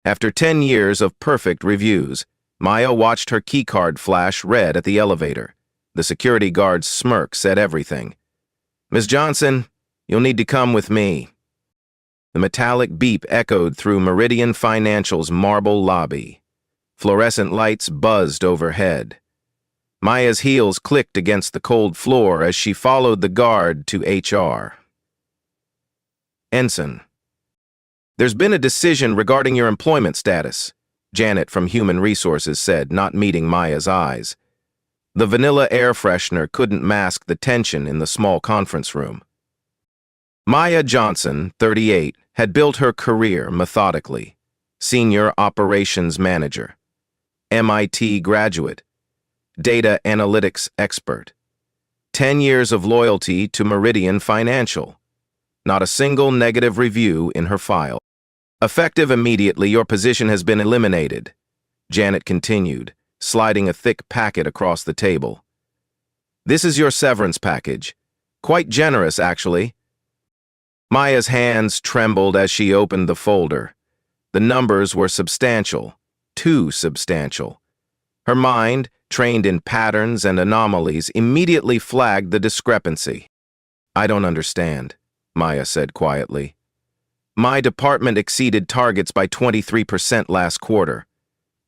After 10 years of perfect reviews, Maya watched her keycard flash red at the elevator. The security guard's smirk said everything. "Miss Johnson, you'll need to come with me." The metallic beep echoed through Meridian Financial's marble lobby. Fluorescent lights buzzed overhead. Maya's heels clicked against the cold floor as she followed the guard to HR. "Ensign, there's been a decision regarding your employment status," Janet from Human Resources said, not meeting Maya's eyes. The vanilla air freshener couldn't mask the tension in the small conference room. Maya Johnson, 38, had built her career methodically. Senior Operations Manager, MIT graduate, data analytics expert, 10 years of loyalty to Meridian Financial. Not a single negative review in her file. "Effective immediately, your position has been eliminated," Janet continued, sliding a thick packet across the table. "This is your severance package. Quite generous, actually." Maya's hands trembled as she opened the folder. The numbers were substantial, too substantial. Her mind, trained in patterns and anomalies, immediately flagged the discrepancy. "I don't understand," Maya said quietly. "My department exceeded targets by 23% last quarter.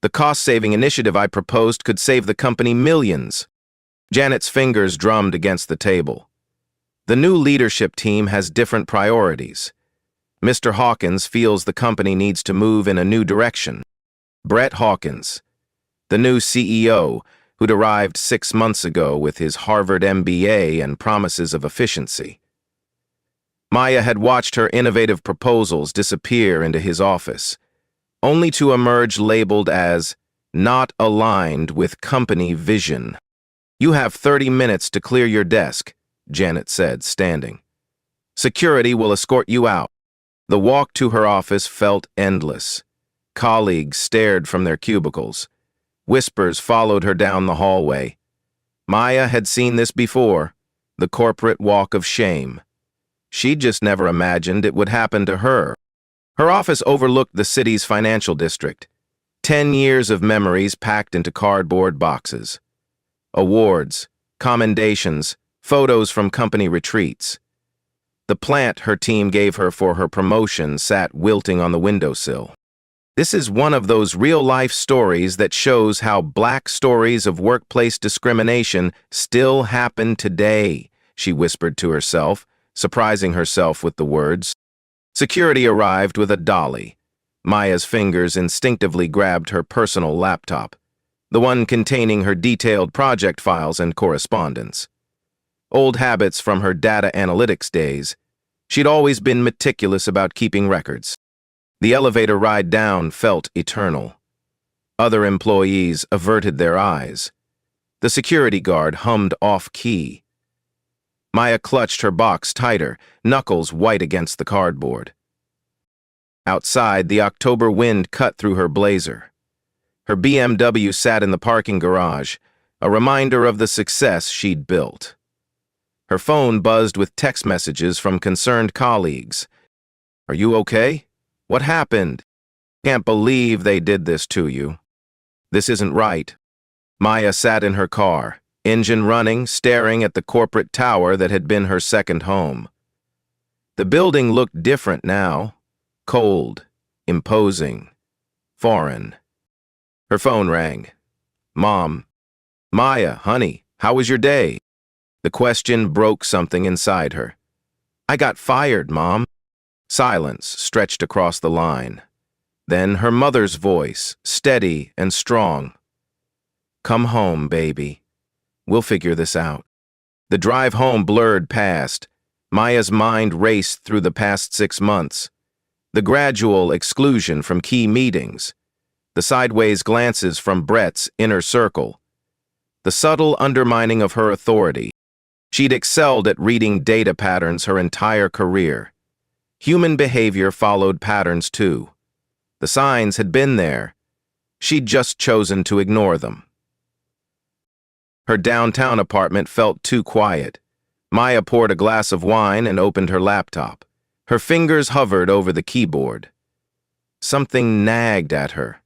The cost-saving initiative I proposed could save the company millions." Janet's fingers drummed against the table. "The new leadership team has different priorities. Mr. Hawkins feels the company needs to move in a new direction. Brett Hawkins, the new CEO, who'd arrived 6 months ago with his Harvard MBA and promises of efficiency." Maya had watched her innovative proposals disappear into his office, only to emerge labeled as not aligned with company vision. "You have 30 minutes to clear your desk," Janet said, standing. "Security will escort you out." The walk to her office felt endless. Colleagues stared from their cubicles. Whispers followed her down the hallway. Maya had seen this before, the corporate walk of shame. She'd just never imagined it would happen to her. Her office overlooked the city's financial district. 10 years of memories packed into cardboard boxes. Awards, commendations, photos from company retreats. The plant her team gave her for her promotion sat wilting on the windowsill. "This is one of those real-life stories that shows how black stories of workplace discrimination still happen today," she whispered to herself, surprising herself with the words. Security arrived with a dolly. Maya's fingers instinctively grabbed her personal laptop, the one containing her detailed project files and correspondence. Old habits from her data analytics days, she'd always been meticulous about keeping records. The elevator ride down felt eternal. Other employees averted their eyes. The security guard hummed off-key. Maya clutched her box tighter, knuckles white against the cardboard. Outside, the October wind cut through her blazer. Her BMW sat in the parking garage, a reminder of the success she'd built. Her phone buzzed with text messages from concerned colleagues. "Are you okay? What happened? Can't believe they did this to you. This isn't right." Maya sat in her car, engine running, staring at the corporate tower that had been her second home. The building looked different now, cold, imposing, foreign. Her phone rang. "Mom." "Maya, honey, how was your day?" The question broke something inside her. "I got fired, Mom." Silence stretched across the line. Then her mother's voice, steady and strong. "Come home, baby. We'll figure this out." The drive home blurred past. Maya's mind raced through the past 6 months. The gradual exclusion from key meetings. The sideways glances from Brett's inner circle. The subtle undermining of her authority. She'd excelled at reading data patterns her entire career. Human behavior followed patterns too. The signs had been there. She'd just chosen to ignore them. Her downtown apartment felt too quiet. Maya poured a glass of wine and opened her laptop. Her fingers hovered over the keyboard. Something nagged at her,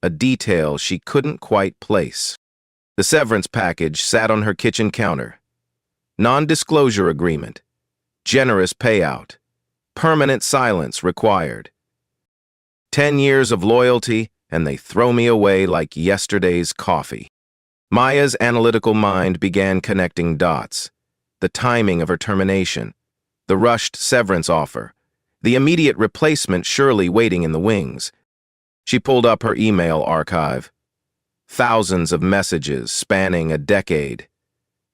a detail she couldn't quite place. The severance package sat on her kitchen counter. Non-disclosure agreement, generous payout, permanent silence required. 10 years of loyalty, and they throw me away like yesterday's coffee. Maya's analytical mind began connecting dots. The timing of her termination, the rushed severance offer, the immediate replacement surely waiting in the wings. She pulled up her email archive. Thousands of messages spanning a decade.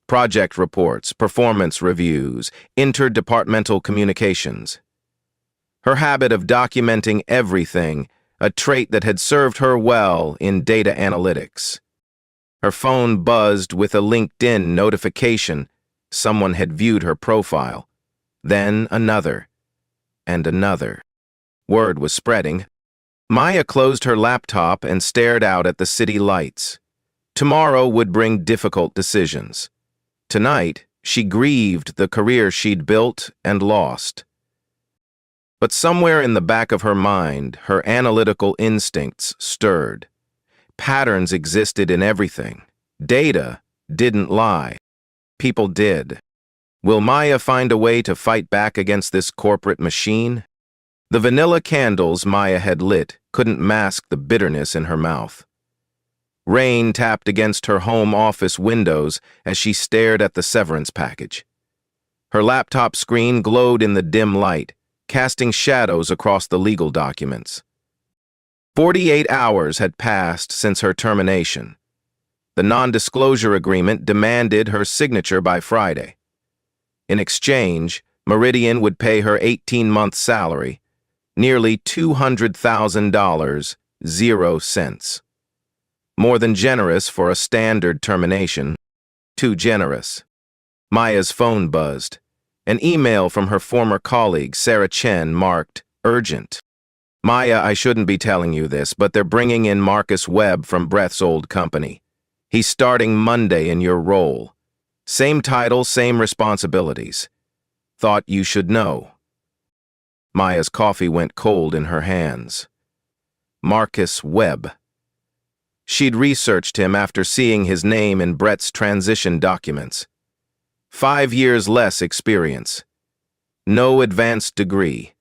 Project reports, performance reviews, interdepartmental communications. Her habit of documenting everything, a trait that had served her well in data analytics. Her phone buzzed with a LinkedIn notification. Someone had viewed her profile. Then another, and another. Word was spreading. Maya closed her laptop and stared out at the city lights. Tomorrow would bring difficult decisions. Tonight, she grieved the career she'd built and lost. But somewhere in the back of her mind, her analytical instincts stirred. Patterns existed in everything. Data didn't lie. People did. Will Maya find a way to fight back against this corporate machine? The vanilla candles Maya had lit couldn't mask the bitterness in her mouth. Rain tapped against her home office windows as she stared at the severance package. Her laptop screen glowed in the dim light, casting shadows across the legal documents. 48 hours had passed since her termination. The non-disclosure agreement demanded her signature by Friday. In exchange, Meridian would pay her 18-month salary, nearly $200,000, 0 cents. More than generous for a standard termination. Too generous. Maya's phone buzzed. An email from her former colleague, Sarah Chen, marked urgent. Maya, I shouldn't be telling you this, but they're bringing in Marcus Webb from Breath's old company. He's starting Monday in your role. Same title, same responsibilities. Thought you should know. Maya's coffee went cold in her hands. Marcus Webb. She'd researched him after seeing his name in Brett's transition documents. 5 years less experience. No advanced degree.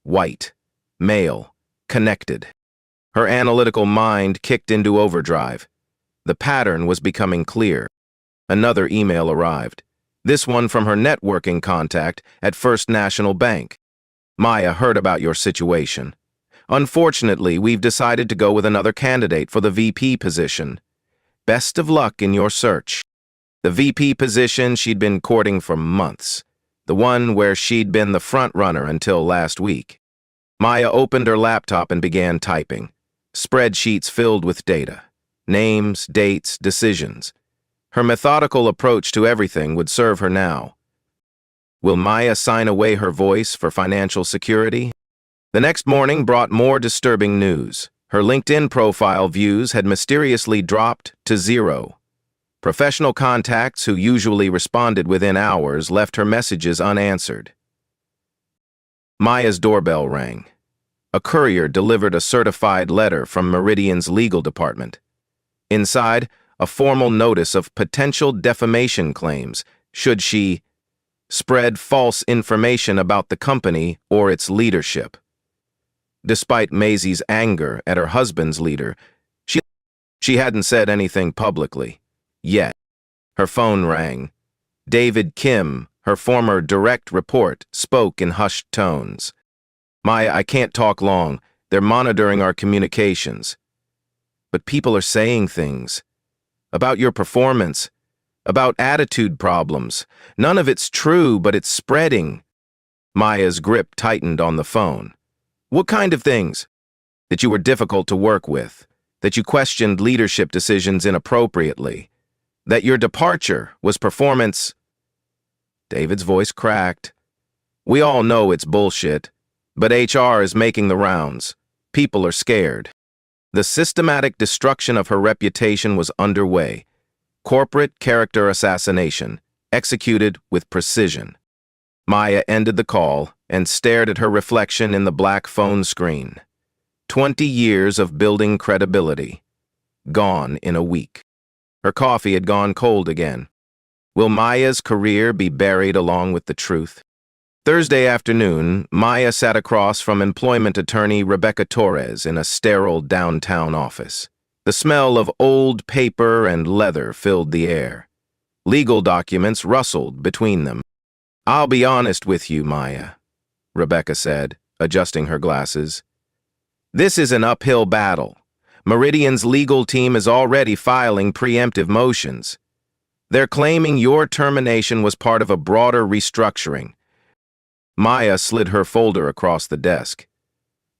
White. Male. Connected. Her analytical mind kicked into overdrive. The pattern was becoming clear. Another email arrived. This one from her networking contact at First National Bank. Maya heard about your situation. Unfortunately, we've decided to go with another candidate for the VP position. Best of luck in your search. The VP position she'd been courting for months. The one where she'd been the front runner until last week. Maya opened her laptop and began typing. Spreadsheets filled with data. Names, dates, decisions. Her methodical approach to everything would serve her now. Will Maya sign away her voice for financial security? The next morning brought more disturbing news. Her LinkedIn profile views had mysteriously dropped to 0. Professional contacts who usually responded within hours left her messages unanswered. Maya's doorbell rang. A courier delivered a certified letter from Meridian's legal department. Inside, a formal notice of potential defamation claims should she spread false information about the company or its leadership. Despite Maisie's anger at her husband's leader, she hadn't said anything publicly. Yet, her phone rang. David Kim, her former direct report, spoke in hushed tones. Maya, I can't talk long. They're monitoring our communications. But people are saying things. About your performance. About attitude problems. None of it's true, but it's spreading. Maya's grip tightened on the phone. What kind of things? That you were difficult to work with. That you questioned leadership decisions inappropriately. That your departure was performance. David's voice cracked. We all know it's bullshit, but HR is making the rounds. People are scared. The systematic destruction of her reputation was underway. Corporate character assassination, executed with precision. Maya ended the call and stared at her reflection in the black phone screen. 20 years of building credibility. Gone in a week. Her coffee had gone cold again. Will Maya's career be buried along with the truth? Thursday afternoon, Maya sat across from employment attorney Rebecca Torres in a sterile downtown office. The smell of old paper and leather filled the air. Legal documents rustled between them. "I'll be honest with you, Maya," Rebecca said, adjusting her glasses. "This is an uphill battle. Meridian's legal team is already filing preemptive motions. They're claiming your termination was part of a broader restructuring." Maya slid her folder across the desk.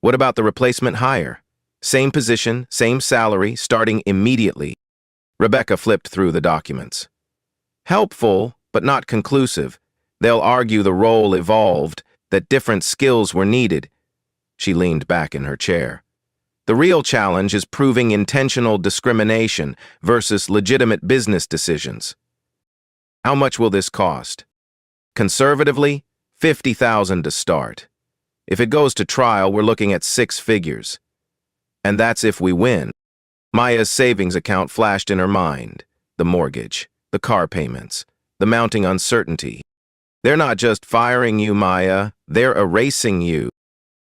"What about the replacement hire? Same position, same salary, starting immediately." Rebecca flipped through the documents. "Helpful, but not conclusive. They'll argue the role evolved, that different skills were needed." She leaned back in her chair. "The real challenge is proving intentional discrimination versus legitimate business decisions." "How much will this cost?" "Conservatively, $50,000 to start. If it goes to trial, we're looking at 6 figures. And that's if we win." Maya's savings account flashed in her mind. The mortgage, the car payments, the mounting uncertainty. "They're not just firing you, Maya, they're erasing you."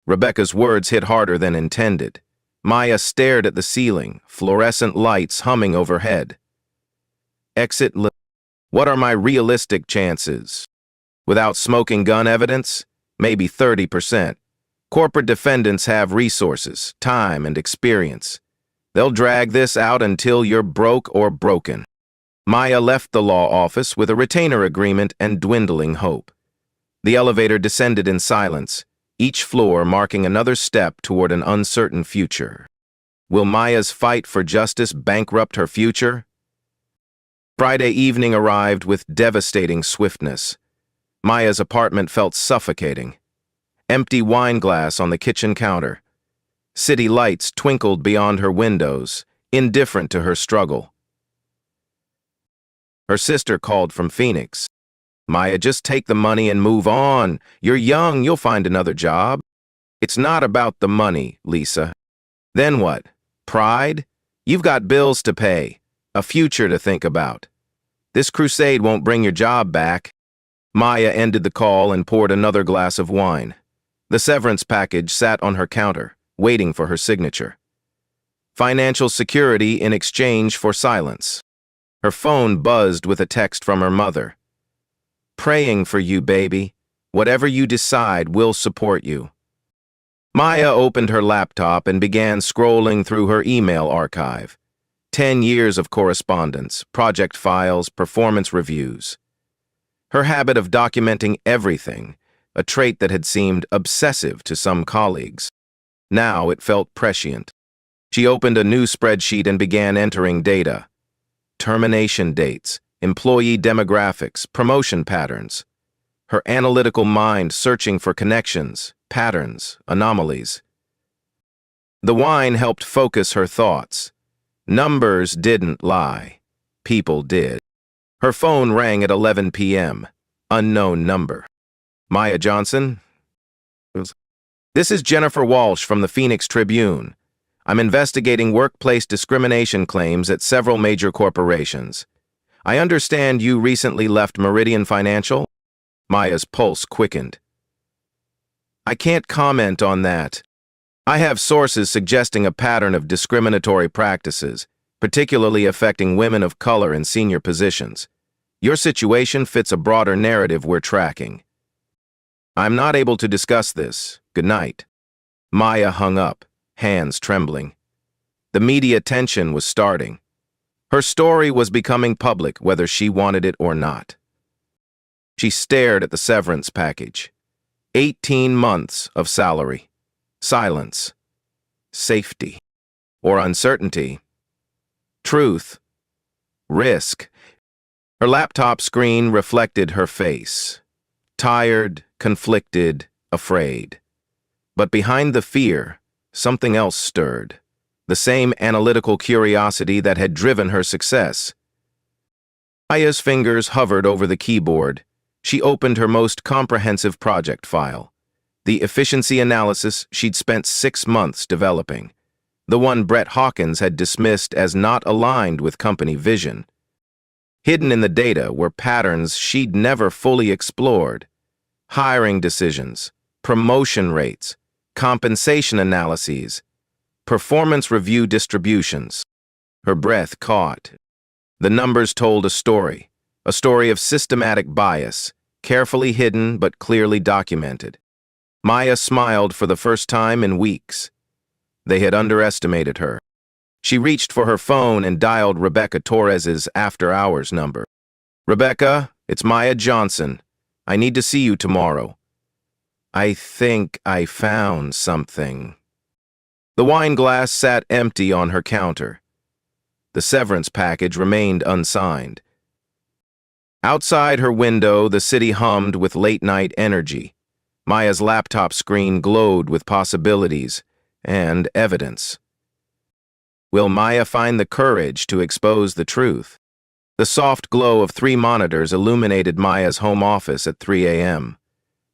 Rebecca's words hit harder than intended. Maya stared at the ceiling, fluorescent lights humming overhead. What are my realistic chances? Without smoking gun evidence? Maybe 30%. Corporate defendants have resources, time, and experience. They'll drag this out until you're broke or broken. Maya left the law office with a retainer agreement and dwindling hope. The elevator descended in silence, each floor marking another step toward an uncertain future. Will Maya's fight for justice bankrupt her future? Friday evening arrived with devastating swiftness. Maya's apartment felt suffocating. Empty wine glass on the kitchen counter. City lights twinkled beyond her windows, indifferent to her struggle. Her sister called from Phoenix. "Maya, just take the money and move on. You're young, you'll find another job." "It's not about the money, Lisa." "Then what? Pride? You've got bills to pay, a future to think about. This crusade won't bring your job back." Maya ended the call and poured another glass of wine. The severance package sat on her counter, waiting for her signature. Financial security in exchange for silence. Her phone buzzed with a text from her mother. "Praying for you, baby. Whatever you decide, we'll support you." Maya opened her laptop and began scrolling through her email archive. 10 years of correspondence, project files, performance reviews. Her habit of documenting everything, a trait that had seemed obsessive to some colleagues. Now it felt prescient. She opened a new spreadsheet and began entering data. Termination dates, employee demographics, promotion patterns. Her analytical mind searching for connections, patterns, anomalies. The wine helped focus her thoughts. Numbers didn't lie. People did. Her phone rang at 11 p.m. Unknown number. "Maya Johnson?" "This is Jennifer Walsh from the Phoenix Tribune. I'm investigating workplace discrimination claims at several major corporations. I understand you recently left Meridian Financial?" Maya's pulse quickened. "I can't comment on that. I have sources suggesting a pattern of discriminatory practices, particularly affecting women of color in senior positions. Your situation fits a broader narrative we're tracking." "I'm not able to discuss this. Good night." Maya hung up, hands trembling. The media tension was starting. Her story was becoming public whether she wanted it or not. She stared at the severance package. 18 months of salary. Silence. Safety. Or uncertainty. Truth. Risk. Her laptop screen reflected her face. Tired, conflicted, afraid. But behind the fear, something else stirred. The same analytical curiosity that had driven her success. Maya's fingers hovered over the keyboard. She opened her most comprehensive project file. The efficiency analysis she'd spent 6 months developing. The one Brett Hawkins had dismissed as not aligned with company vision. Hidden in the data were patterns she'd never fully explored. Hiring decisions, promotion rates, compensation analyses, performance review distributions. Her breath caught. The numbers told a story of systematic bias, carefully hidden but clearly documented. Maya smiled for the first time in weeks. They had underestimated her. She reached for her phone and dialed Rebecca Torres's after-hours number. "Rebecca, it's Maya Johnson. I need to see you tomorrow. I think I found something." The wine glass sat empty on her counter. The severance package remained unsigned. Outside her window, the city hummed with late-night energy. Maya's laptop screen glowed with possibilities and evidence. Will Maya find the courage to expose the truth? The soft glow of 3 monitors illuminated Maya's home office at 3 a.m.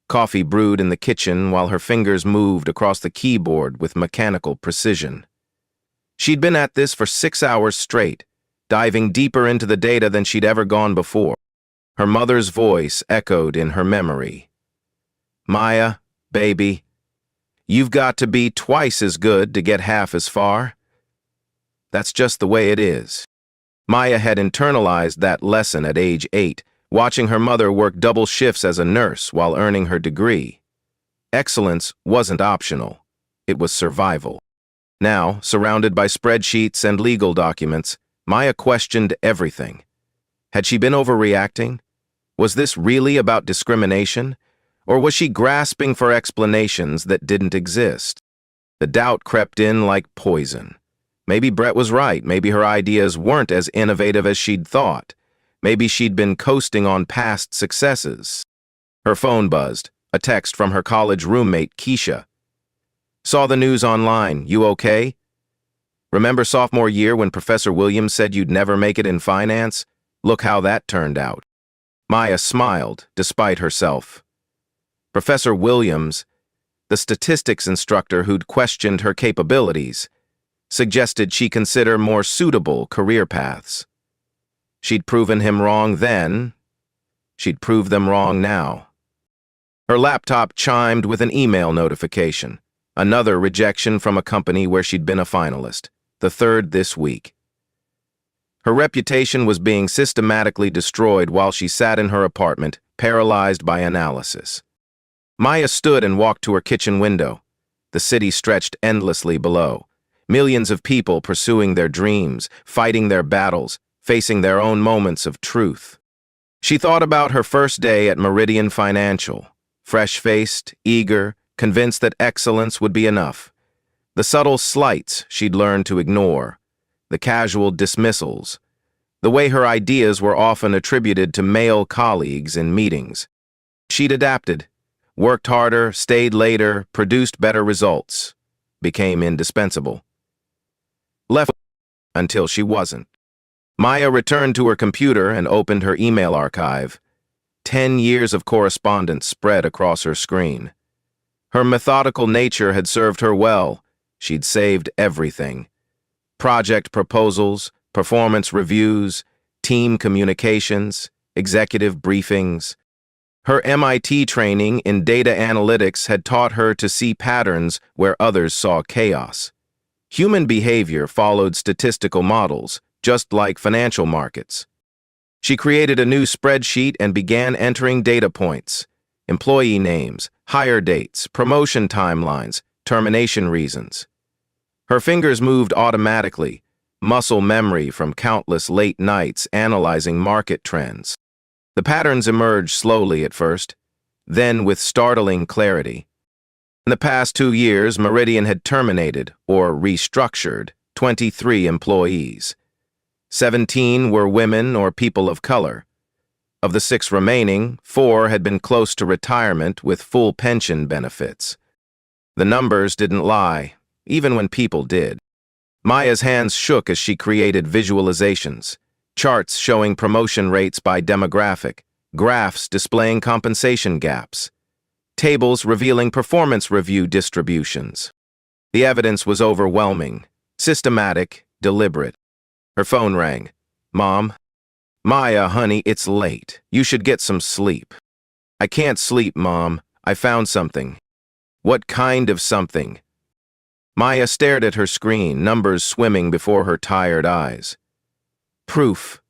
Coffee brewed in the kitchen while her fingers moved across the keyboard with mechanical precision. She'd been at this for 6 hours straight, diving deeper into the data than she'd ever gone before. Her mother's voice echoed in her memory. "Maya, baby, you've got to be twice as good to get half as far. That's just the way it is." Maya had internalized that lesson at age 8, watching her mother work double shifts as a nurse while earning her degree. Excellence wasn't optional. It was survival. Now, surrounded by spreadsheets and legal documents, Maya questioned everything. Had she been overreacting? Was this really about discrimination? Or was she grasping for explanations that didn't exist? The doubt crept in like poison. Maybe Brett was right. Maybe her ideas weren't as innovative as she'd thought. Maybe she'd been coasting on past successes. Her phone buzzed, a text from her college roommate, Keisha. "Saw the news online. You okay? Remember sophomore year when Professor Williams said you'd never make it in finance? Look how that turned out." Maya smiled, despite herself. Professor Williams, the statistics instructor who'd questioned her capabilities, suggested she consider more suitable career paths. She'd proven him wrong then. She'd prove them wrong now. Her laptop chimed with an email notification. Another rejection from a company where she'd been a finalist, the 3rd this week. Her reputation was being systematically destroyed while she sat in her apartment, paralyzed by analysis. Maya stood and walked to her kitchen window. The city stretched endlessly below. Millions of people pursuing their dreams, fighting their battles, facing their own moments of truth. She thought about her first day at Meridian Financial, fresh-faced, eager, convinced that excellence would be enough. The subtle slights she'd learned to ignore, the casual dismissals, the way her ideas were often attributed to male colleagues in meetings. She'd adapted, worked harder, stayed later, produced better results, became indispensable. Left until she wasn't. Maya returned to her computer and opened her email archive. 10 years of correspondence spread across her screen. Her methodical nature had served her well. She'd saved everything. Project proposals, performance reviews, team communications, executive briefings. Her MIT training in data analytics had taught her to see patterns where others saw chaos. Human behavior followed statistical models, just like financial markets. She created a new spreadsheet and began entering data points, employee names, hire dates, promotion timelines, termination reasons. Her fingers moved automatically, muscle memory from countless late nights analyzing market trends. The patterns emerged slowly at first, then with startling clarity. In the past 2 years, Meridian had terminated, or restructured, 23 employees. 17 were women or people of color. Of the 6 remaining, 4 had been close to retirement with full pension benefits. The numbers didn't lie, even when people did. Maya's hands shook as she created visualizations, charts showing promotion rates by demographic, graphs displaying compensation gaps. tables revealing performance review distributions. The evidence was overwhelming, systematic, deliberate. Her phone rang. "Mom?" "Maya, honey, it's late. You should get some sleep." "I can't sleep, Mom. I found something." "What kind of something?" Maya stared at her screen, numbers swimming before her tired eyes. "Proof.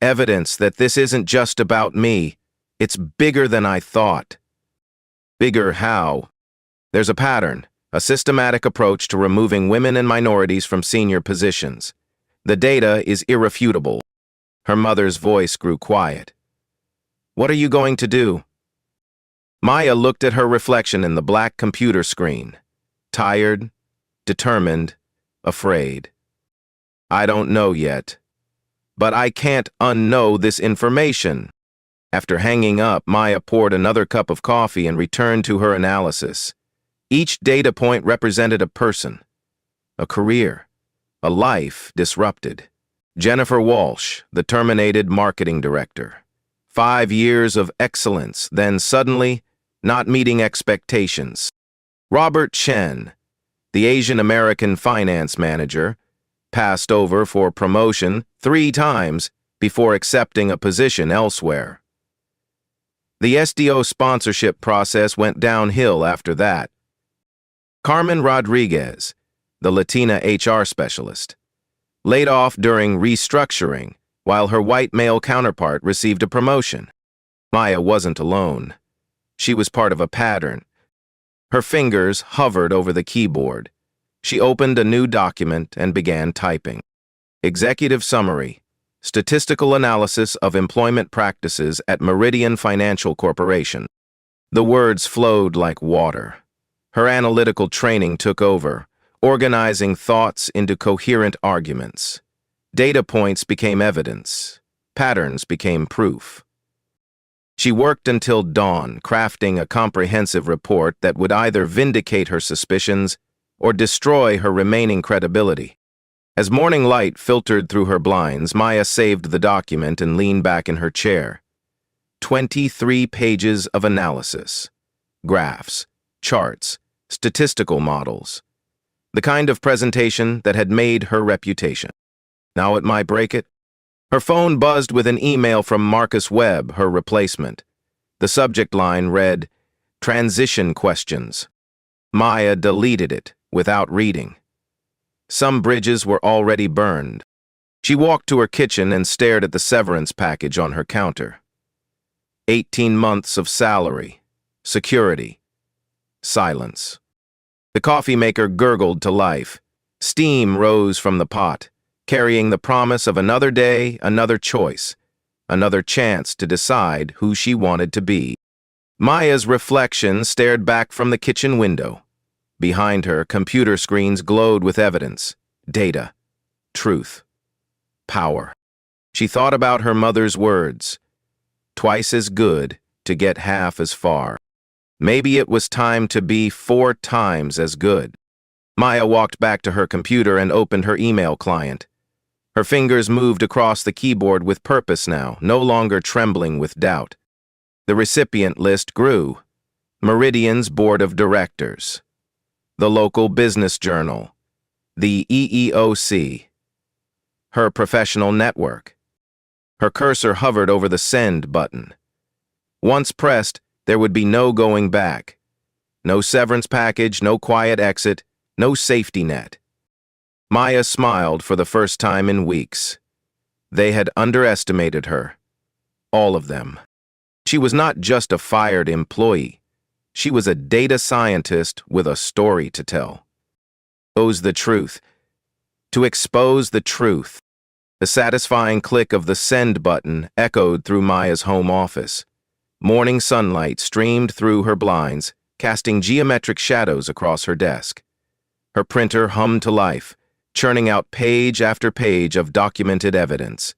Evidence that this isn't just about me. It's bigger than I thought." "Bigger how?" "There's a pattern, a systematic approach to removing women and minorities from senior positions. The data is irrefutable." Her mother's voice grew quiet. "What are you going to do?" Maya looked at her reflection in the black computer screen. Tired, determined, afraid. "I don't know yet. But I can't unknow this information." After hanging up, Maya poured another cup of coffee and returned to her analysis. Each data point represented a person, a career, a life disrupted. Jennifer Walsh, the terminated marketing director. 5 years of excellence, then suddenly not meeting expectations. Robert Chen, the Asian American finance manager, passed over for promotion 3 times before accepting a position elsewhere. The SDO sponsorship process went downhill after that. Carmen Rodriguez, the Latina HR specialist, laid off during restructuring while her white male counterpart received a promotion. Maya wasn't alone. She was part of a pattern. Her fingers hovered over the keyboard. She opened a new document and began typing. Executive Summary, Statistical Analysis of Employment Practices at Meridian Financial Corporation. The words flowed like water. Her analytical training took over, organizing thoughts into coherent arguments. Data points became evidence. Patterns became proof. She worked until dawn, crafting a comprehensive report that would either vindicate her suspicions or destroy her remaining credibility. As morning light filtered through her blinds, Maya saved the document and leaned back in her chair. 23 pages of analysis. Graphs, charts, statistical models. The kind of presentation that had made her reputation. Now it might break it. Her phone buzzed with an email from Marcus Webb, her replacement. The subject line read, "Transition questions." Maya deleted it without reading. Some bridges were already burned. She walked to her kitchen and stared at the severance package on her counter. 18 months of salary, security, silence. The coffee maker gurgled to life. Steam rose from the pot, carrying the promise of another day, another choice, another chance to decide who she wanted to be. Maya's reflection stared back from the kitchen window. Behind her, computer screens glowed with evidence, data, truth, power. She thought about her mother's words. Twice as good to get half as far. Maybe it was time to be 4 times as good. Maya walked back to her computer and opened her email client. Her fingers moved across the keyboard with purpose now, no longer trembling with doubt. The recipient list grew. Meridian's Board of Directors. The local business journal. The EEOC. Her professional network. Her cursor hovered over the send button. Once pressed, there would be no going back. No severance package, no quiet exit, no safety net. Maya smiled for the first time in weeks. They had underestimated her. All of them. She was not just a fired employee. She was a data scientist with a story to tell. Expose the truth. To expose the truth. The satisfying click of the send button echoed through Maya's home office. Morning sunlight streamed through her blinds, casting geometric shadows across her desk. Her printer hummed to life, churning out page after page of documented evidence.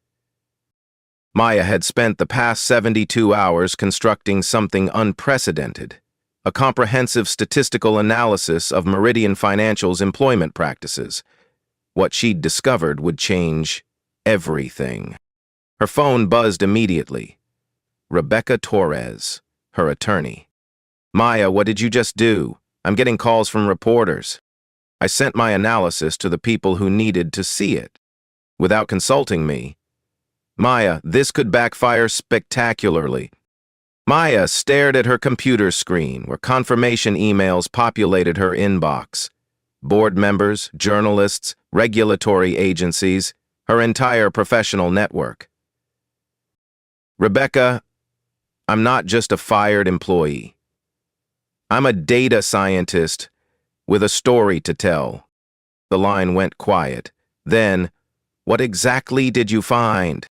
Maya had spent the past 72 hours constructing something unprecedented, a comprehensive statistical analysis of Meridian Financial's employment practices. What she'd discovered would change everything. Her phone buzzed immediately. Rebecca Torres, her attorney. Maya, what did you just do? I'm getting calls from reporters. I sent my analysis to the people who needed to see it, without consulting me. Maya, this could backfire spectacularly. Maya stared at her computer screen, where confirmation emails populated her inbox. Board members, journalists, regulatory agencies, her entire professional network. Rebecca, I'm not just a fired employee. I'm a data scientist with a story to tell. The line went quiet. Then, what exactly did you find?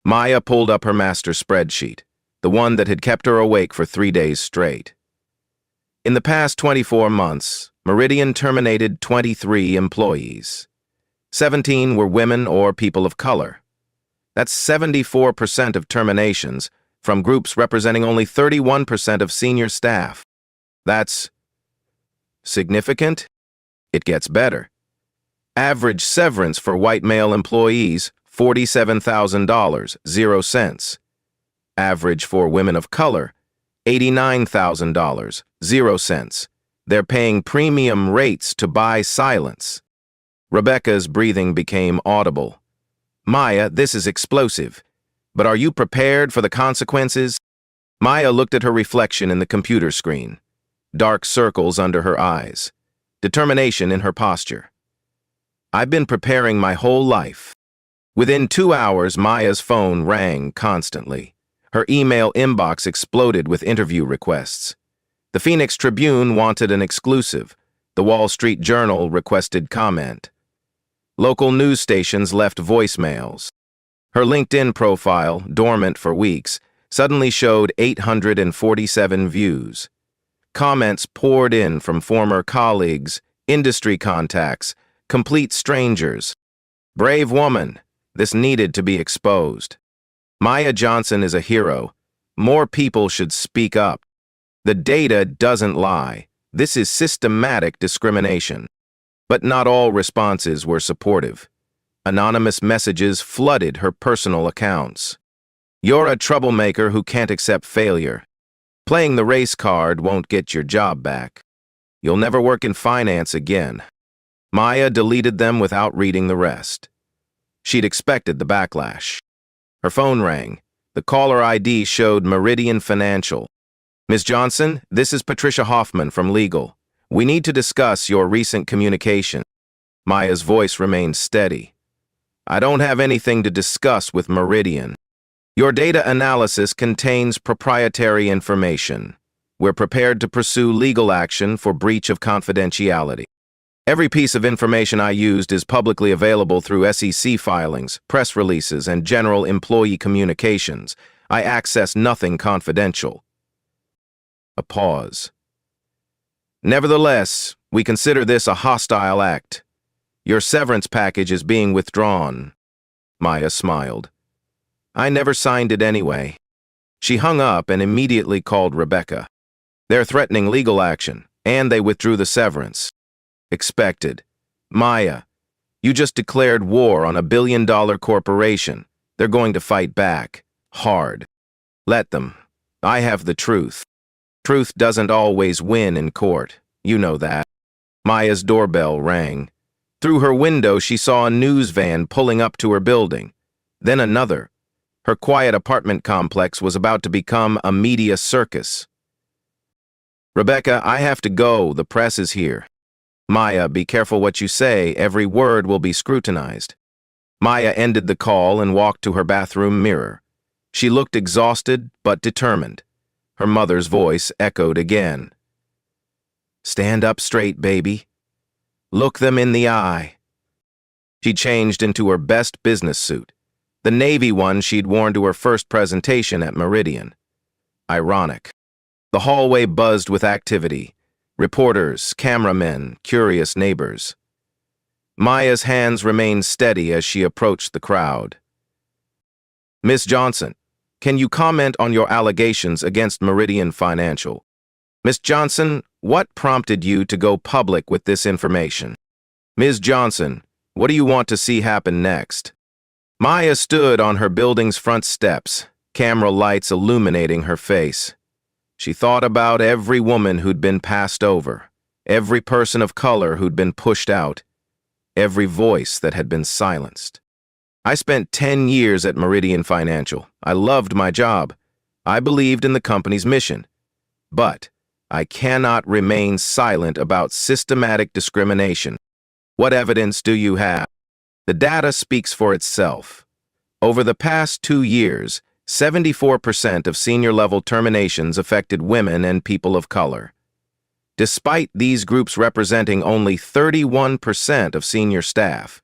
Maya pulled up her master spreadsheet, the one that had kept her awake for 3 days straight. In the past 24 months, Meridian terminated 23 employees. 17 were women or people of color. That's 74% of terminations from groups representing only 31% of senior staff. That's significant? It gets better. Average severance for white male employees, $47,000, 0 cents. Average for women of color, $89,000, 0 cents. They're paying premium rates to buy silence. Rebecca's breathing became audible. Maya, this is explosive. But are you prepared for the consequences? Maya looked at her reflection in the computer screen. Dark circles under her eyes. Determination in her posture. I've been preparing my whole life. Within 2 hours, Maya's phone rang constantly. Her email inbox exploded with interview requests. The Phoenix Tribune wanted an exclusive. The Wall Street Journal requested comment. Local news stations left voicemails. Her LinkedIn profile, dormant for weeks, suddenly showed 847 views. Comments poured in from former colleagues, industry contacts, complete strangers. Brave woman, this needed to be exposed. Maya Johnson is a hero. More people should speak up. The data doesn't lie. This is systematic discrimination. But not all responses were supportive. Anonymous messages flooded her personal accounts. You're a troublemaker who can't accept failure. Playing the race card won't get your job back. You'll never work in finance again. Maya deleted them without reading the rest. She'd expected the backlash. Her phone rang. The caller ID showed Meridian Financial. Ms. Johnson, this is Patricia Hoffman from Legal. We need to discuss your recent communication. Maya's voice remained steady. I don't have anything to discuss with Meridian. Your data analysis contains proprietary information. We're prepared to pursue legal action for breach of confidentiality. Every piece of information I used is publicly available through SEC filings, press releases, and general employee communications. I access nothing confidential. A pause. Nevertheless, we consider this a hostile act. Your severance package is being withdrawn. Maya smiled. I never signed it anyway. She hung up and immediately called Rebecca. They're threatening legal action, and they withdrew the severance. Expected. Maya, you just declared war on a billion-dollar corporation. They're going to fight back. Hard. Let them. I have the truth. Truth doesn't always win in court. You know that. Maya's doorbell rang. Through her window, she saw a news van pulling up to her building. Then another. Her quiet apartment complex was about to become a media circus. Rebecca, I have to go. The press is here. Maya, be careful what you say. Every word will be scrutinized. Maya ended the call and walked to her bathroom mirror. She looked exhausted but determined. Her mother's voice echoed again. Stand up straight, baby. Look them in the eye. She changed into her best business suit, the navy one she'd worn to her first presentation at Meridian. Ironic. The hallway buzzed with activity. Reporters, cameramen, curious neighbors. Maya's hands remained steady as she approached the crowd. Miss Johnson, can you comment on your allegations against Meridian Financial? Miss Johnson, what prompted you to go public with this information? Ms. Johnson, what do you want to see happen next? Maya stood on her building's front steps, camera lights illuminating her face. She thought about every woman who'd been passed over, every person of color who'd been pushed out, every voice that had been silenced. I spent 10 years at Meridian Financial. I loved my job. I believed in the company's mission. But I cannot remain silent about systematic discrimination. What evidence do you have? The data speaks for itself. Over the past 2 years, 74% of senior-level terminations affected women and people of color. Despite these groups representing only 31% of senior staff,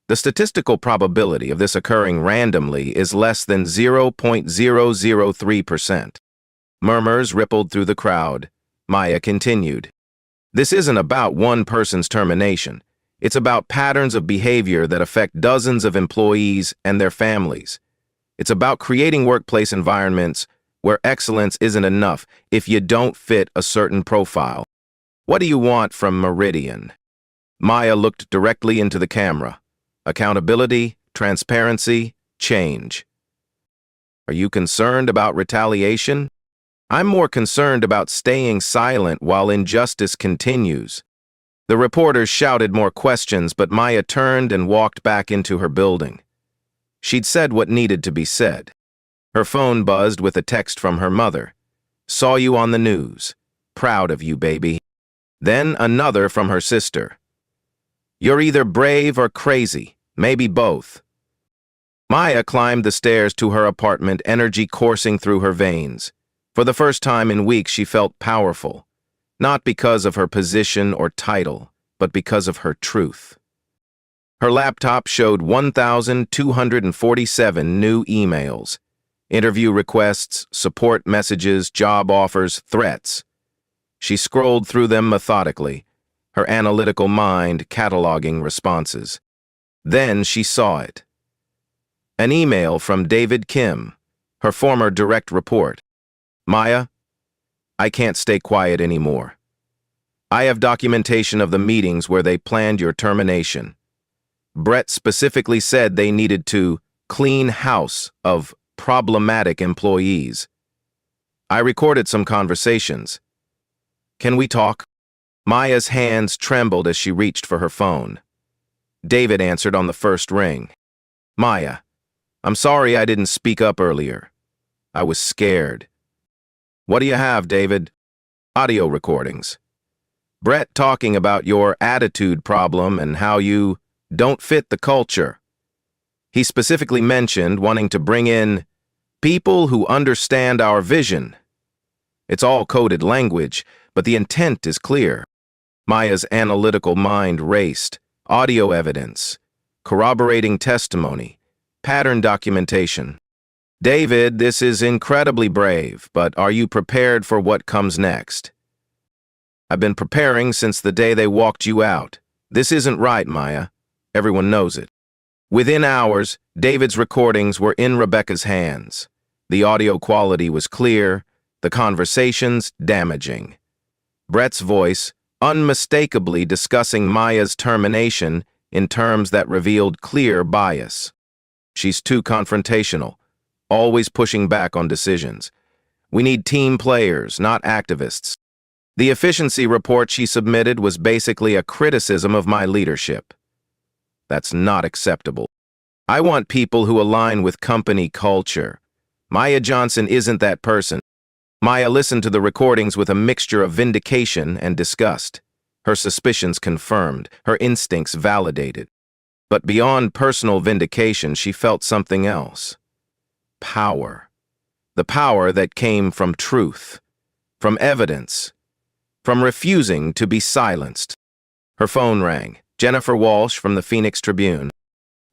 the statistical probability of this occurring randomly is less than 0.003%. Murmurs rippled through the crowd. Maya continued. This isn't about one person's termination. It's about patterns of behavior that affect dozens of employees and their families. It's about creating workplace environments where excellence isn't enough if you don't fit a certain profile. What do you want from Meridian? Maya looked directly into the camera. Accountability, transparency, change. Are you concerned about retaliation? I'm more concerned about staying silent while injustice continues. The reporters shouted more questions, but Maya turned and walked back into her building. She'd said what needed to be said. Her phone buzzed with a text from her mother. Saw you on the news. Proud of you, baby. Then another from her sister. You're either brave or crazy, maybe both. Maya climbed the stairs to her apartment, energy coursing through her veins. For the first time in weeks, she felt powerful, not because of her position or title, but because of her truth. Her laptop showed 1,247 new emails, interview requests, support messages, job offers, threats. She scrolled through them methodically, her analytical mind cataloging responses. Then she saw it. An email from David Kim, her former direct report. Maya, I can't stay quiet anymore. I have documentation of the meetings where they planned your termination. Brett specifically said they needed to clean house of problematic employees. I recorded some conversations. Can we talk? Maya's hands trembled as she reached for her phone. David answered on the first ring. Maya, I'm sorry I didn't speak up earlier. I was scared. What do you have, David? Audio recordings. Brett talking about your attitude problem and how you don't fit the culture. He specifically mentioned wanting to bring in people who understand our vision. It's all coded language, but the intent is clear. Maya's analytical mind raced. Audio evidence, corroborating testimony, pattern documentation. David, this is incredibly brave, but are you prepared for what comes next? I've been preparing since the day they walked you out. This isn't right, Maya. Everyone knows it. Within hours, David's recordings were in Rebecca's hands. The audio quality was clear, the conversations damaging. Brett's voice, unmistakably discussing Maya's termination in terms that revealed clear bias. She's too confrontational, always pushing back on decisions. We need team players, not activists. The efficiency report she submitted was basically a criticism of my leadership. That's not acceptable. I want people who align with company culture. Maya Johnson isn't that person. Maya listened to the recordings with a mixture of vindication and disgust. Her suspicions confirmed, her instincts validated. But beyond personal vindication, she felt something else. Power. The power that came from truth, from evidence, from refusing to be silenced. Her phone rang. Jennifer Walsh from the Phoenix Tribune.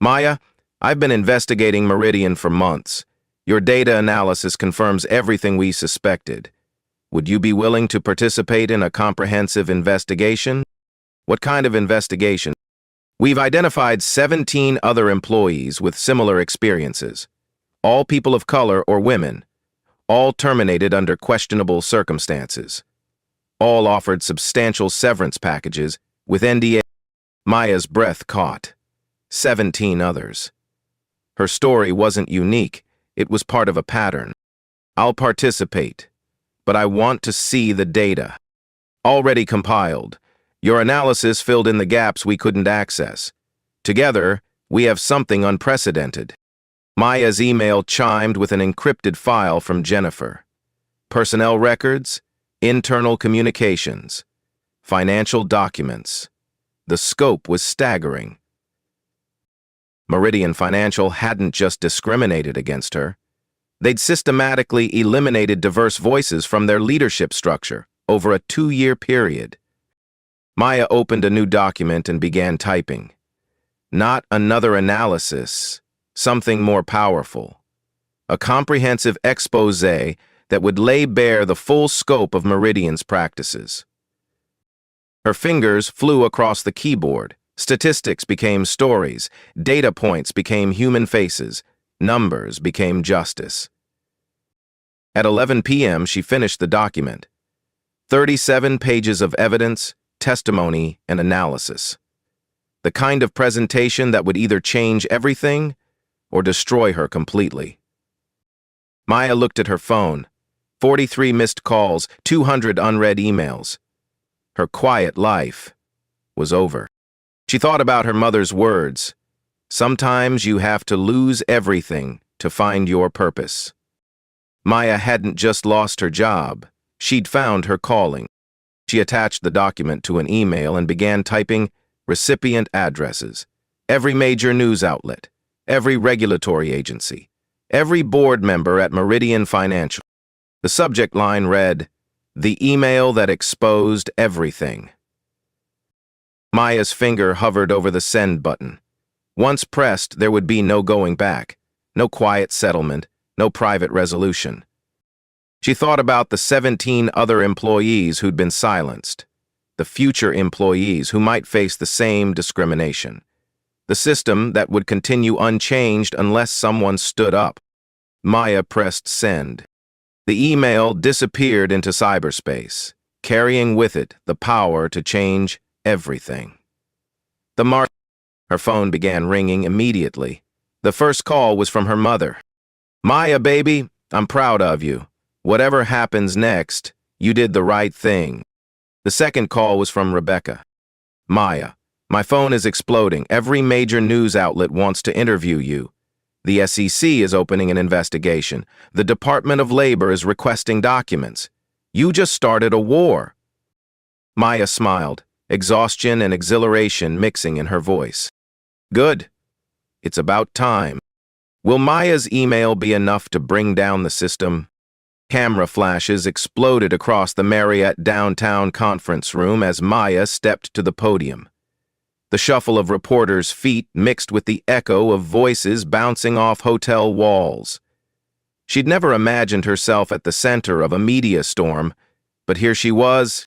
Maya, I've been investigating Meridian for months. Your data analysis confirms everything we suspected. Would you be willing to participate in a comprehensive investigation? What kind of investigation? We've identified 17 other employees with similar experiences. All people of color or women. All terminated under questionable circumstances. All offered substantial severance packages with NDA. Maya's breath caught. 17 others. Her story wasn't unique. It was part of a pattern. I'll participate. but I want to see the data. Already compiled. Your analysis filled in the gaps we couldn't access. Together, we have something unprecedented. Maya's email chimed with an encrypted file from Jennifer. Personnel records, internal communications, financial documents. The scope was staggering. Meridian Financial hadn't just discriminated against her. They'd systematically eliminated diverse voices from their leadership structure over a 2-year period. Maya opened a new document and began typing. Not another analysis, something more powerful. A comprehensive expose that would lay bare the full scope of Meridian's practices. Her fingers flew across the keyboard. Statistics became stories. Data points became human faces. Numbers became justice. At 11 p.m., she finished the document. 37 pages of evidence, testimony, and analysis. The kind of presentation that would either change everything or destroy her completely. Maya looked at her phone. 43 missed calls, 200 unread emails. Her quiet life was over. She thought about her mother's words. Sometimes you have to lose everything to find your purpose. Maya hadn't just lost her job. She'd found her calling. She attached the document to an email and began typing recipient addresses. Every major news outlet, every regulatory agency, every board member at Meridian Financial. The subject line read, "The email that exposed everything." Maya's finger hovered over the send button. Once pressed, there would be no going back, no quiet settlement, no private resolution. She thought about the 17 other employees who'd been silenced, the future employees who might face the same discrimination, the system that would continue unchanged unless someone stood up. Maya pressed send. The email disappeared into cyberspace, carrying with it the power to change everything. Her phone began ringing immediately. The first call was from her mother. "Maya, baby, I'm proud of you. Whatever happens next, you did the right thing." The second call was from Rebecca. "Maya, my phone is exploding. Every major news outlet wants to interview you. The SEC is opening an investigation. The Department of Labor is requesting documents. You just started a war." Maya smiled, exhaustion and exhilaration mixing in her voice. "Good. It's about time. Will Maya's email be enough to bring down the system?" Camera flashes exploded across the Marriott downtown conference room as Maya stepped to the podium. The shuffle of reporters' feet mixed with the echo of voices bouncing off hotel walls. She'd never imagined herself at the center of a media storm, but here she was.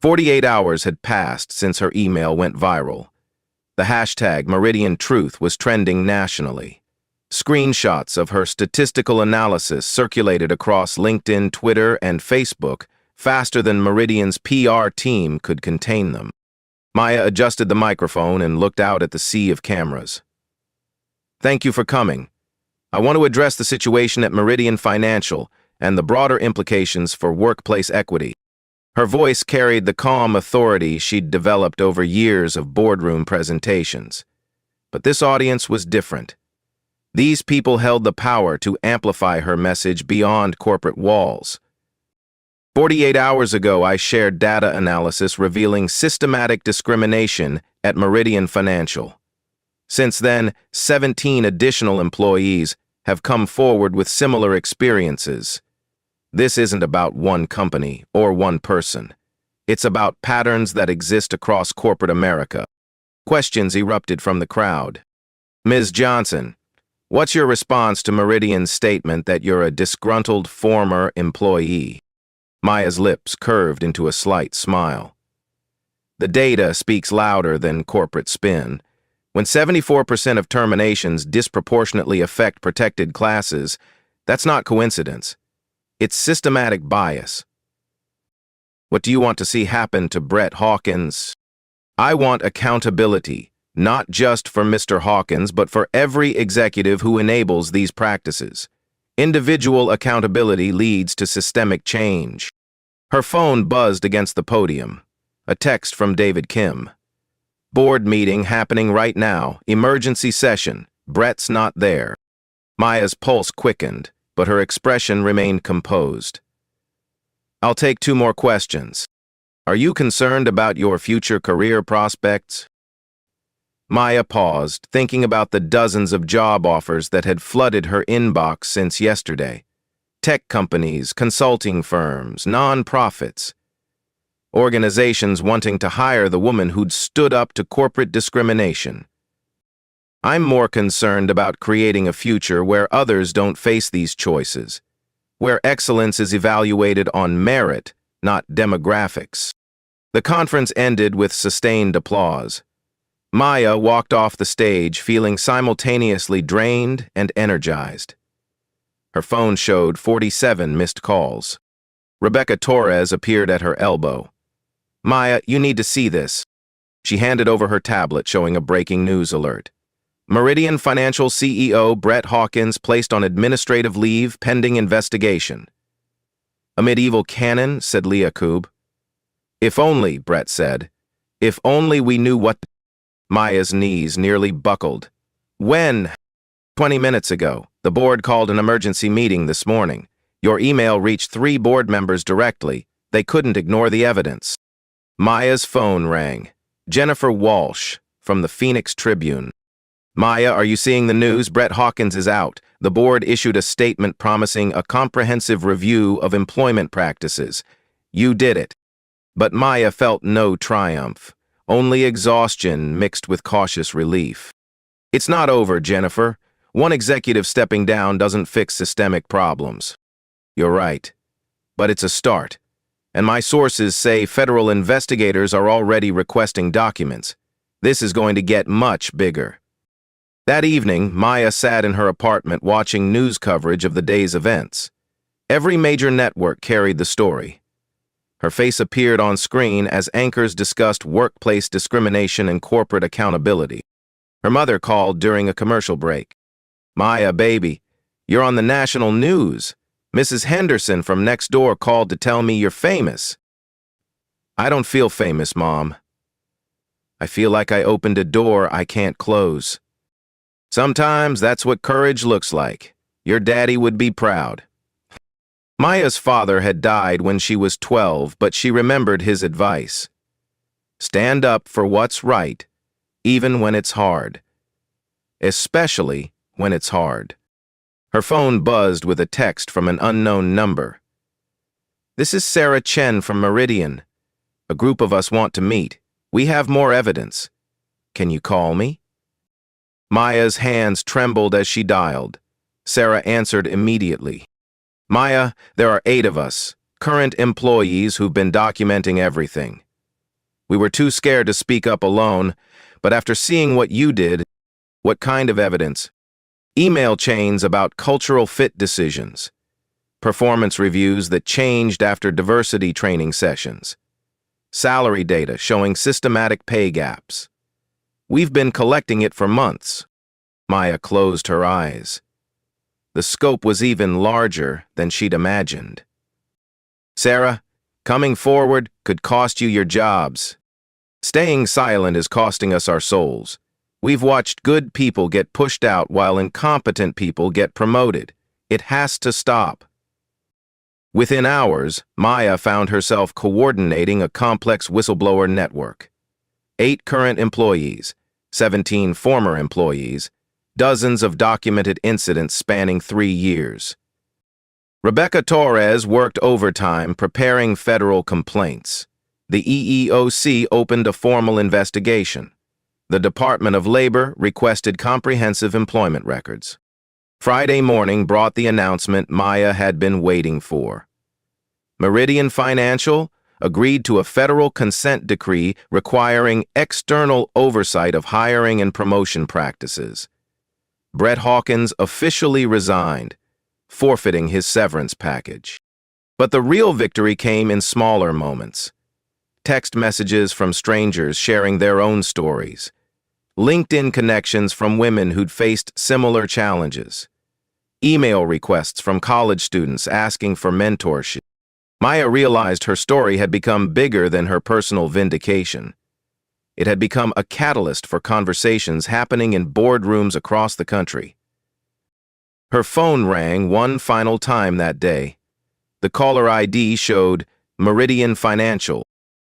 48 hours had passed since her email went viral. The hashtag Meridian Truth was trending nationally. Screenshots of her statistical analysis circulated across LinkedIn, Twitter, and Facebook faster than Meridian's PR team could contain them. Maya adjusted the microphone and looked out at the sea of cameras. "Thank you for coming. I want to address the situation at Meridian Financial and the broader implications for workplace equity." Her voice carried the calm authority she'd developed over years of boardroom presentations. But this audience was different. These people held the power to amplify her message beyond corporate walls. 48 hours ago, I shared data analysis revealing systematic discrimination at Meridian Financial. Since then, 17 additional employees have come forward with similar experiences. This isn't about one company or one person. It's about patterns that exist across corporate America. Questions erupted from the crowd. "Ms. Johnson, what's your response to Meridian's statement that you're a disgruntled former employee?" Maya's lips curved into a slight smile. The data speaks louder than corporate spin. When 74% of terminations disproportionately affect protected classes, that's not coincidence. It's systematic bias. "What do you want to see happen to Brett Hawkins?" "I want accountability, not just for Mr. Hawkins, but for every executive who enables these practices. Individual accountability leads to systemic change. Her phone buzzed against the podium. A text from David Kim. Board meeting happening right now. Emergency session. Brett's not there. Maya's pulse quickened, but her expression remained composed. I'll take 2 more questions. Are you concerned about your future career prospects? Maya paused, thinking about the dozens of job offers that had flooded her inbox since yesterday. Tech companies, consulting firms, non-profits. Organizations wanting to hire the woman who'd stood up to corporate discrimination. I'm more concerned about creating a future where others don't face these choices, where excellence is evaluated on merit, not demographics. The conference ended with sustained applause. Maya walked off the stage feeling simultaneously drained and energized. Her phone showed 47 missed calls. Rebecca Torres appeared at her elbow. Maya, you need to see this. She handed over her tablet showing a breaking news alert. Meridian Financial CEO Brett Hawkins placed on administrative leave pending investigation. A medieval canon, said Leah Koob. If only, Brett said. If only we knew what... Maya's knees nearly buckled. When? 20 minutes ago. The board called an emergency meeting this morning. Your email reached 3 board members directly. They couldn't ignore the evidence. Maya's phone rang. Jennifer Walsh, from the Phoenix Tribune. Maya, are you seeing the news? Brett Hawkins is out. The board issued a statement promising a comprehensive review of employment practices. You did it. But Maya felt no triumph. Only exhaustion mixed with cautious relief. It's not over, Jennifer. One executive stepping down doesn't fix systemic problems. You're right. But it's a start. And my sources say federal investigators are already requesting documents. This is going to get much bigger. That evening, Maya sat in her apartment watching news coverage of the day's events. Every major network carried the story. Her face appeared on screen as anchors discussed workplace discrimination and corporate accountability. Her mother called during a commercial break. Maya, baby, you're on the national news. Mrs. Henderson from next door called to tell me you're famous. I don't feel famous, Mom. I feel like I opened a door I can't close. Sometimes that's what courage looks like. Your daddy would be proud. Maya's father had died when she was 12, but she remembered his advice. Stand up for what's right, even when it's hard. Especially when it's hard. Her phone buzzed with a text from an unknown number. This is Sarah Chen from Meridian. A group of us want to meet. We have more evidence. Can you call me? Maya's hands trembled as she dialed. Sarah answered immediately. Maya, there are 8 of us, current employees who've been documenting everything. We were too scared to speak up alone, but after seeing what you did, what kind of evidence? Email chains about cultural fit decisions, performance reviews that changed after diversity training sessions, salary data showing systematic pay gaps. We've been collecting it for months. Maya closed her eyes. The scope was even larger than she'd imagined. Sarah, coming forward could cost you your jobs. Staying silent is costing us our souls. We've watched good people get pushed out while incompetent people get promoted. It has to stop. Within hours, Maya found herself coordinating a complex whistleblower network. 8 current employees, 17 former employees, dozens of documented incidents spanning 3 years. Rebecca Torres worked overtime preparing federal complaints. The EEOC opened a formal investigation. The Department of Labor requested comprehensive employment records. Friday morning brought the announcement Maya had been waiting for. Meridian Financial agreed to a federal consent decree requiring external oversight of hiring and promotion practices. Brett Hawkins officially resigned, forfeiting his severance package. But the real victory came in smaller moments. Text messages from strangers sharing their own stories. LinkedIn connections from women who'd faced similar challenges. email requests from college students asking for mentorship. Maya realized her story had become bigger than her personal vindication. It had become a catalyst for conversations happening in boardrooms across the country. Her phone rang one final time that day. The caller ID showed Meridian Financial.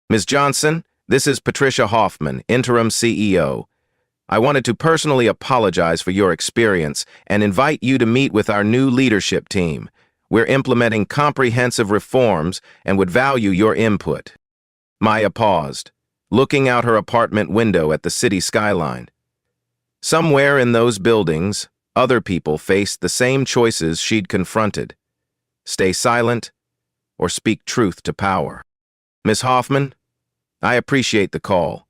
Ms. Johnson, this is Patricia Hoffman, Interim CEO. I wanted to personally apologize for your experience and invite you to meet with our new leadership team. We're implementing comprehensive reforms and would value your input. Maya paused, looking out her apartment window at the city skyline. Somewhere in those buildings, other people faced the same choices she'd confronted. Stay silent or speak truth to power. Ms. Hoffman, I appreciate the call,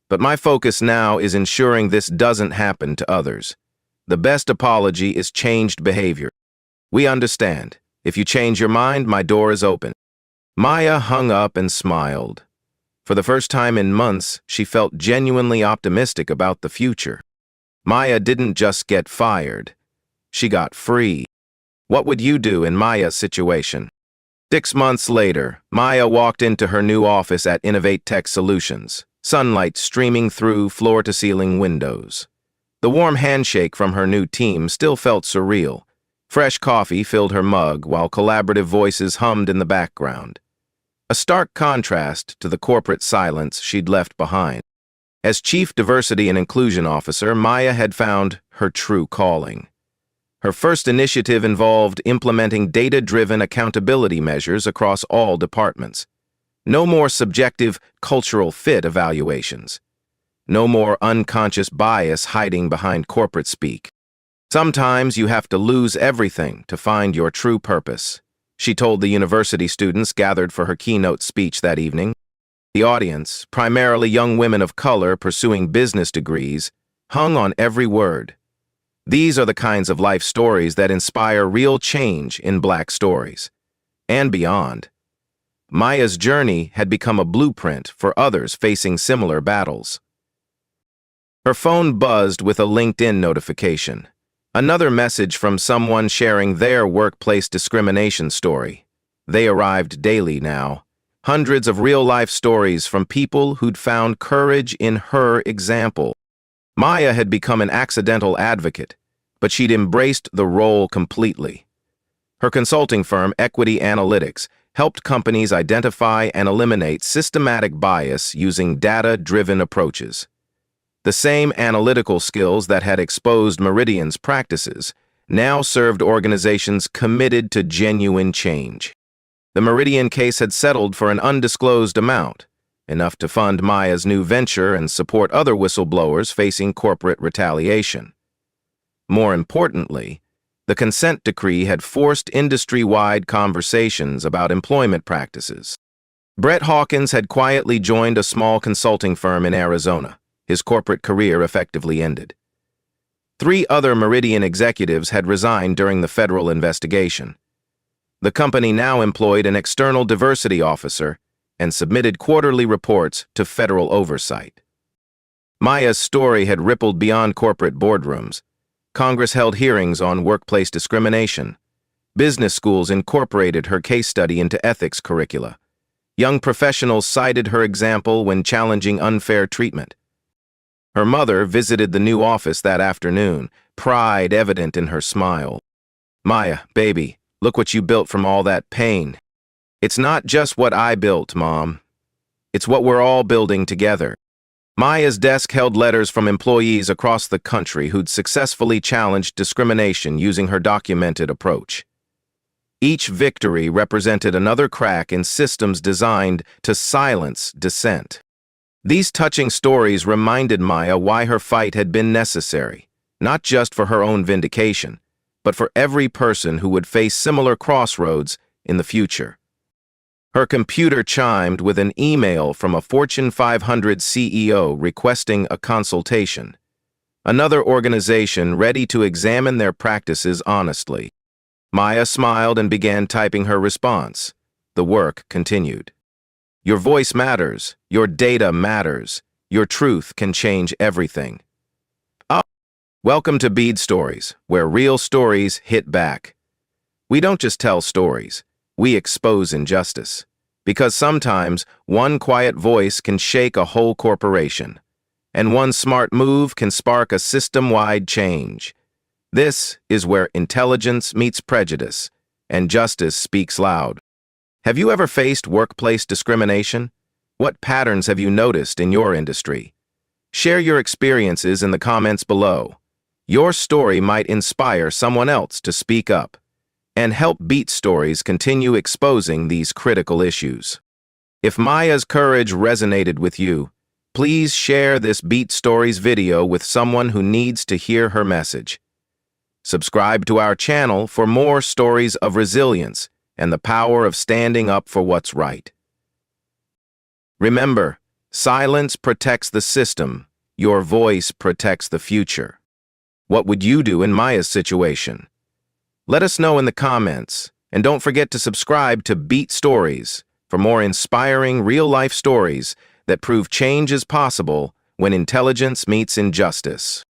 but my focus now is ensuring this doesn't happen to others. The best apology is changed behavior. We understand. If you change your mind, my door is open. Maya hung up and smiled. For the first time in months, she felt genuinely optimistic about the future. Maya didn't just get fired. She got free. What would you do in Maya's situation? 6 months later, Maya walked into her new office at Innovate Tech Solutions, sunlight streaming through floor-to-ceiling windows. The warm handshake from her new team still felt surreal. Fresh coffee filled her mug while collaborative voices hummed in the background. A stark contrast to the corporate silence she'd left behind. As Chief Diversity and Inclusion Officer, Maya had found her true calling. Her first initiative involved implementing data-driven accountability measures across all departments. No more subjective cultural fit evaluations. No more unconscious bias hiding behind corporate speak. Sometimes you have to lose everything to find your true purpose, she told the university students gathered for her keynote speech that evening. The audience, primarily young women of color pursuing business degrees, hung on every word. These are the kinds of life stories that inspire real change in Black stories. And beyond. Maya's journey had become a blueprint for others facing similar battles. Her phone buzzed with a LinkedIn notification. Another message from someone sharing their workplace discrimination story. They arrived daily now. Hundreds of real-life stories from people who'd found courage in her example. Maya had become an accidental advocate, but she'd embraced the role completely. Her consulting firm, Equity Analytics, helped companies identify and eliminate systematic bias using data-driven approaches. The same analytical skills that had exposed Meridian's practices now served organizations committed to genuine change. The Meridian case had settled for an undisclosed amount, enough to fund Maya's new venture and support other whistleblowers facing corporate retaliation. More importantly, the consent decree had forced industry-wide conversations about employment practices. Brett Hawkins had quietly joined a small consulting firm in Arizona. His corporate career effectively ended. 3 other Meridian executives had resigned during the federal investigation. The company now employed an external diversity officer and submitted quarterly reports to federal oversight. Maya's story had rippled beyond corporate boardrooms. Congress held hearings on workplace discrimination. Business schools incorporated her case study into ethics curricula. Young professionals cited her example when challenging unfair treatment. Her mother visited the new office that afternoon, pride evident in her smile. Maya, baby, look what you built from all that pain. It's not just what I built, Mom. It's what we're all building together. Maya's desk held letters from employees across the country who'd successfully challenged discrimination using her documented approach. Each victory represented another crack in systems designed to silence dissent. These touching stories reminded Maya why her fight had been necessary, not just for her own vindication, but for every person who would face similar crossroads in the future. Her computer chimed with an email from a Fortune 500 CEO requesting a consultation. Another organization ready to examine their practices honestly. Maya smiled and began typing her response. The work continued. Your voice matters. Your data matters. Your truth can change everything. Welcome to Bead Stories, where real stories hit back. We don't just tell stories, we expose injustice. Because sometimes one quiet voice can shake a whole corporation, and one smart move can spark a system-wide change. This is where intelligence meets prejudice, and justice speaks loud. Have you ever faced workplace discrimination? What patterns have you noticed in your industry? Share your experiences in the comments below. Your story might inspire someone else to speak up and help Beat Stories continue exposing these critical issues. If Maya's courage resonated with you, please share this Beat Stories video with someone who needs to hear her message. Subscribe to our channel for more stories of resilience and the power of standing up for what's right. Remember, silence protects the system, your voice protects the future. What would you do in Maya's situation? Let us know in the comments, and don't forget to subscribe to Beat Stories for more inspiring real-life stories that prove change is possible when intelligence meets injustice.